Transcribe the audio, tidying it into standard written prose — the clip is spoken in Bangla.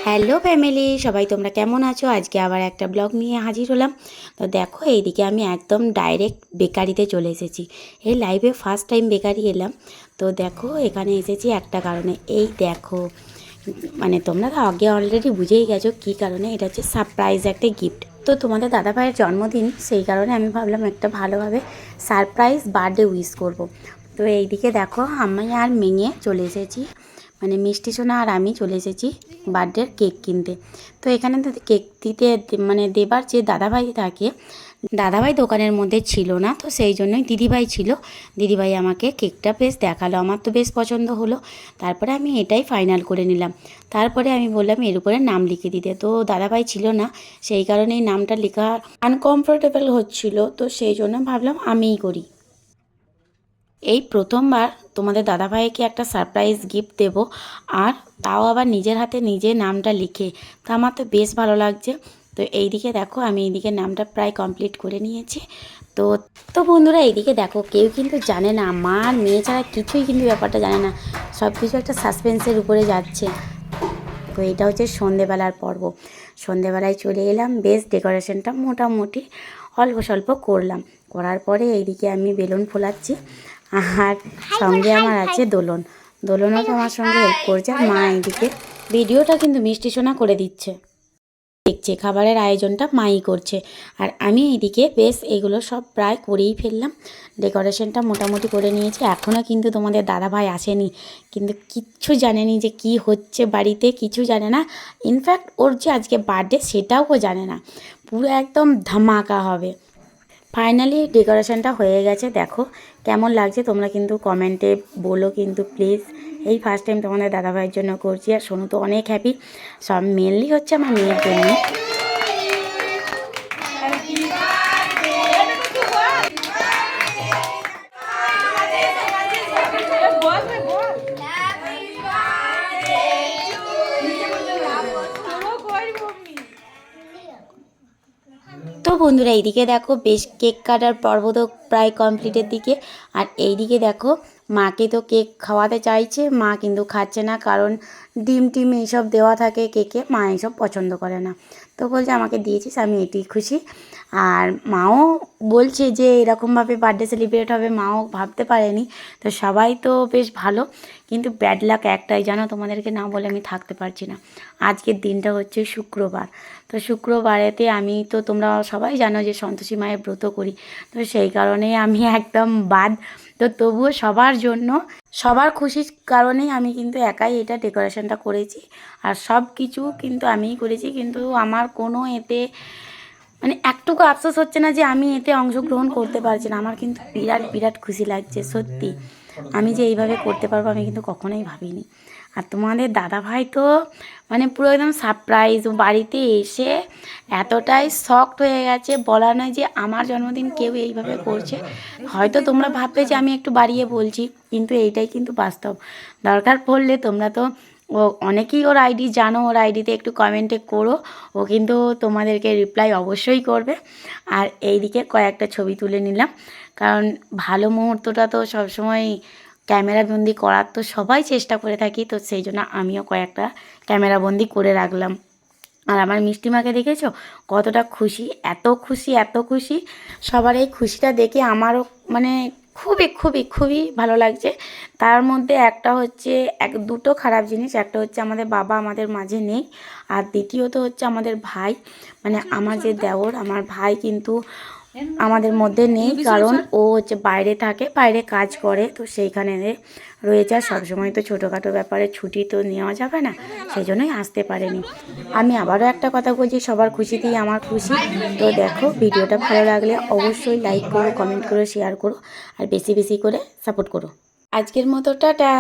হ্যালো ফ্যামিলি, সবাই তোমরা কেমন আছো? আজকে আবার একটা ব্লগ নিয়ে হাজির হলাম। তো দেখো, এইদিকে আমি একদম ডাইরেক্ট বেকারিতে চলে এসেছি। এই লাইভে ফার্স্ট টাইম বেকারি এলাম। তো দেখো, এখানে এসেছি একটা কারণে। এই দেখো, মানে তোমরা তো আগে অলরেডি বুঝেই গেছো কী কারণে। এটা হচ্ছে সারপ্রাইজ একটা গিফট। তো তোমাদের দাদাভাইয়ের জন্মদিন, সেই কারণে আমি ভাবলাম একটা ভালোভাবে সারপ্রাইজ বার্থডে উইশ করব। তো এইদিকে দেখো, আমি আর মেয়ে চলে এসেছি, মানে মিষ্টি সোনা আর আমি চলে এসেছি বার্থডের কেক কিনতে। তো এখানে তো কেক দিতে মানে দেবার যে দাদাভাই থাকে, দাদাভাই দোকানের মধ্যে ছিল না, তো সেই জন্যই দিদিভাই ছিল। দিদিভাই আমাকে কেকটা বেশ দেখালো, আমার তো বেশ পছন্দ হলো। তারপরে আমি এটাই ফাইনাল করে নিলাম। তারপরে আমি বললাম এর উপরে নাম লিখে দিতে। তো দাদাভাই ছিল না, সেই কারণেই নামটা লেখা আনকমফোর্টেবল হচ্ছিল, তো সেই জন্য ভাবলাম আমিই করি। এই প্রথমবার তোমাদের দাদাভাইকে একটা সারপ্রাইজ গিফট দেব, আর তাও আবার নিজের হাতে নিজে নামটা লিখে। তা আমার তো বেশ ভালো লাগছে। তো এইদিকে দেখো, আমি এইদিকে নামটা প্রায় কমপ্লিট করে নিয়েছি। তো তো বন্ধুরা, এইদিকে দেখো, কেউ কিন্তু জানে না, মা আর মেয়ে ছাড়া কিছুই কিন্তু ব্যাপারটা জানে না। সব কিছু একটা সাসপেন্সের উপরে যাচ্ছে। তো এটা হচ্ছে সন্ধেবেলার পর্ব। সন্ধেবেলায় চলে এলাম, বেশ ডেকোরেশনটা মোটামুটি অল্প স্বল্প করলাম। করার পরে এইদিকে আমি বেলুন ফোলাচ্ছি, আর সঙ্গে আমার আছে দোলন। দোলনও তো আমার সঙ্গে হেল্প করছে। আর মা এইদিকে ভিডিওটা কিন্তু মিষ্টি সোনা করে দিচ্ছে, দেখছে খাবারের আয়োজনটা মাই করছে। আর আমি এইদিকে বেশ এগুলো সব প্রায় করেই ফেললাম। ডেকোরেশনটা মোটামুটি করে নিয়েছি। এখনও কিন্তু তোমাদের দাদাভাই আসেনি, কিন্তু কিচ্ছু জানেনি যে কি হচ্ছে বাড়িতে, কিছু জানে না। ইনফ্যাক্ট ওর যে আজকে বার্থডে সেটাও ও জানে না। পুরো একদম ধামাকা হবে। ফাইনালি ডেকোরেশনটা হয়ে গেছে। দেখো কেমন লাগছে তোমরা কিন্তু কমেন্টে বলো কিন্তু প্লিজ। এই ফার্স্ট টাইম তোমাদের দাদাভাইয়ের জন্য করছি, আর সোনু তো অনেক হ্যাপি। সব মেনলি হচ্ছে আমার মেয়ের জন্য। তো বন্ধুরা, এইদিকে দেখো, বেশ কেক কাটার পর্ব তো প্রায় কমপ্লিটের দিকে। আর এইদিকে দেখো, মাকে তো কেক খাওয়াতে চাইছে, মা কিন্তু খাচ্ছে না, কারণ ডিম টিম এইসব দেওয়া থাকে কেকে, মা এইসব পছন্দ করে না। তো বলছে আমাকে দিয়েছিস, আমি এটি খুশি। আর মাও বলছে যে এরকমভাবে বার্থডে সেলিব্রেট হবে, মাও ভাবতে পারেনি। তো সবাই তো বেশ ভালো, কিন্তু ব্যাড লাক একটাই, জানো, তোমাদেরকে না বলে আমি থাকতে পারছি না। আজকের দিনটা হচ্ছে শুক্রবার। তো শুক্রবারেতে আমি তো, তোমরা সবাই জানো যে সন্তোষী মায়ের ব্রত করি, তো সেই কারণে আমি একদম বাদ। তো তবুও সবার জন্য, সবার খুশির কারণেই আমি কিন্তু একাই এটা ডেকোরেশনটা করেছি। আর সব কিছু কিন্তু আমিই করেছি, কিন্তু আমার কোনো এতে মানে একটুকু আফসোস হচ্ছে না যে আমি এতে অংশগ্রহণ করতে পারছি না। আমার কিন্তু বিরাট বিরাট খুশি লাগছে সত্যি। আমি যে এইভাবে করতে পারবো আমি কিন্তু কখনোই ভাবিনি। আর তোমাদের দাদাভাই তো মানে পুরো একদম সারপ্রাইজ, বাড়িতে এসে এতটাই শকড হয়ে গেছে, বলা নয় যে আমার জন্মদিন কেউ এইভাবে করছে। হয়তো তোমরা ভাববে যে আমি একটু বাড়িয়ে বলছি, কিন্তু এইটাই কিন্তু বাস্তব। দরকার পড়লে তোমরা তো, ও অনেকেই ওর আইডি জানো, ওর আইডিতে একটু কমেন্টে করো, ও কিন্তু তোমাদেরকে রিপ্লাই অবশ্যই করবে। আর এইদিকে কয়েকটা ছবি তুলে নিলাম, কারণ ভালো মুহূর্তটা তো সবসময় ক্যামেরাবন্দি করার তো সবাই চেষ্টা করে থাকি, তো সেই জন্য আমিও কয়েকটা ক্যামেরাবন্দি করে রাখলাম। আর আমার মিষ্টিমাকে দেখেছো কতটা খুশি, এত খুশি এত খুশি। সবার এই খুশিটা দেখে আমারও মানে খুবই খুবই খুবই ভালো লাগছে। তার মধ্যে একটা হচ্ছে, দুটো খারাপ জিনিস, একটা হচ্ছে আমাদের বাবা আমাদের মাঝে নেই, আর দ্বিতীয়ত হচ্ছে আমাদের ভাই, মানে আমার যে দেওর, আমার ভাই কিন্তু আমাদের মধ্যে নেই, কারণ ও হচ্ছে বাইরে থাকে, বাইরে কাজ করে, তো সেইখানে রয়েছে। আর সবসময় তো ছোটোখাটো ব্যাপারে ছুটি তো নেওয়া যাবে না, সেই জন্যই আসতে পারেনি। আমি আবারও একটা কথা বলছি, সবার খুশিতেই আমার খুশি। তো দেখো, ভিডিওটা ভালো লাগলে অবশ্যই লাইক করো, কমেন্ট করো, শেয়ার করো, আর বেশি বেশি করে সাপোর্ট করো। আজকের মতো টাটা।